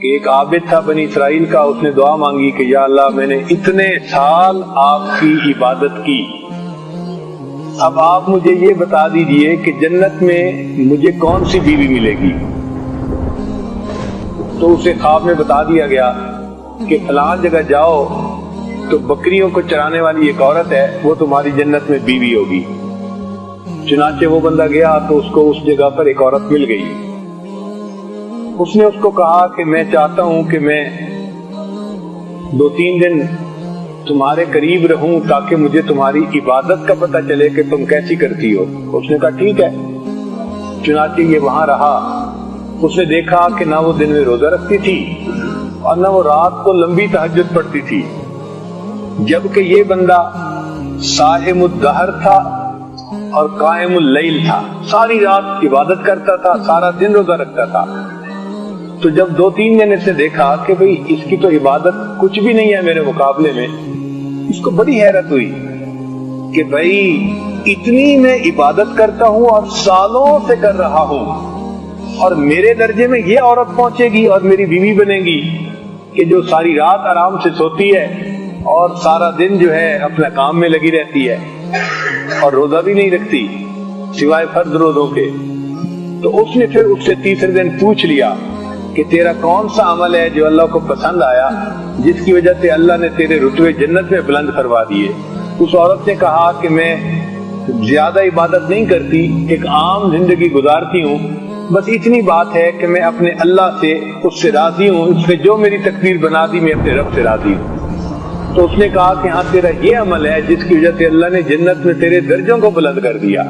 کہ ایک عابد تھا بنی اسرائیل کا، اس نے دعا مانگی کہ یا اللہ میں نے اتنے سال آپ کی عبادت کی، اب آپ مجھے یہ بتا دیجئے کہ جنت میں مجھے کون سی بیوی ملے گی۔ تو اسے خواب میں بتا دیا گیا کہ فلاں جگہ جاؤ تو بکریوں کو چرانے والی ایک عورت ہے، وہ تمہاری جنت میں بیوی ہوگی۔ چنانچہ وہ بندہ گیا تو اس کو اس جگہ پر ایک عورت مل گئی۔ اس نے اس کو کہا کہ میں چاہتا ہوں کہ میں 2-3 دن تمہارے قریب رہوں تاکہ مجھے تمہاری عبادت کا پتہ چلے کہ تم کیسی کرتی ہو۔ اس نے کہا ٹھیک ہے۔ چنانچہ یہ وہاں رہا۔ اس نے دیکھا کہ نہ وہ دن میں روزہ رکھتی تھی اور نہ وہ رات کو لمبی تہجد پڑھتی تھی، جبکہ یہ بندہ صائم الدہر تھا اور قائم اللیل تھا، ساری رات عبادت کرتا تھا، سارا دن روزہ رکھتا تھا۔ تو جب 2-3 دن اس نے دیکھا کہ بھئی اس کی تو عبادت کچھ بھی نہیں ہے میرے مقابلے میں، اس کو بڑی حیرت ہوئی کہ بھئی اتنی میں عبادت کرتا ہوں اور سالوں سے کر رہا ہوں، اور میرے درجے میں یہ عورت پہنچے گی اور میری بیوی بنے گی کہ جو ساری رات آرام سے سوتی ہے اور سارا دن جو ہے اپنے کام میں لگی رہتی ہے اور روزہ بھی نہیں رکھتی سوائے فرض روزوں کے۔ تو اس نے پھر اس سے تیسرے دن پوچھ لیا کہ تیرا کون سا عمل ہے جو اللہ کو پسند آیا، جس کی وجہ سے اللہ نے تیرے رتبے جنت میں بلند کروا دیے۔ اس عورت نے کہا کہ میں زیادہ عبادت نہیں کرتی، ایک عام زندگی گزارتی ہوں، بس اتنی بات ہے کہ میں اپنے اللہ سے اس سے راضی ہوں، اس نے جو میری تقدیر بنا دی میں اپنے رب سے راضی ہوں۔ تو اس نے کہا کہ ہاں تیرا یہ عمل ہے جس کی وجہ سے اللہ نے جنت میں تیرے درجوں کو بلند کر دیا۔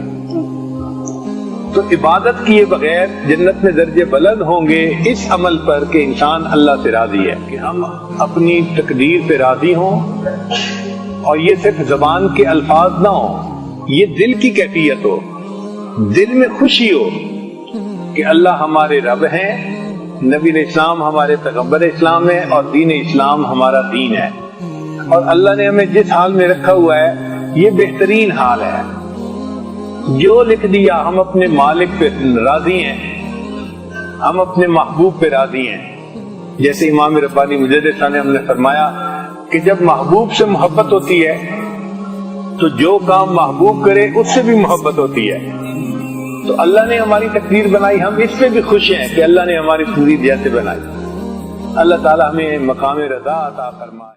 تو عبادت کیے بغیر جنت میں درجے بلند ہوں گے اس عمل پر کہ انسان اللہ سے راضی ہے، کہ ہم اپنی تقدیر پہ راضی ہوں اور یہ صرف زبان کے الفاظ نہ ہوں، یہ دل کی کیفیت ہو، دل میں خوشی ہو کہ اللہ ہمارے رب ہیں، نبی اسلام ہمارے پیغمبر اسلام ہے اور دین اسلام ہمارا دین ہے، اور اللہ نے ہمیں جس حال میں رکھا ہوا ہے یہ بہترین حال ہے۔ جو لکھ دیا ہم اپنے مالک پہ راضی ہیں، ہم اپنے محبوب پہ راضی ہیں۔ جیسے امام ربانی مجدد نے ہم نے فرمایا کہ جب محبوب سے محبت ہوتی ہے تو جو کام محبوب کرے اس سے بھی محبت ہوتی ہے۔ تو اللہ نے ہماری تقدیر بنائی، ہم اس پہ بھی خوش ہیں کہ اللہ نے ہماری تقدیر جیسے بنائی۔ اللہ تعالی ہمیں مقام رضا عطا فرمائے۔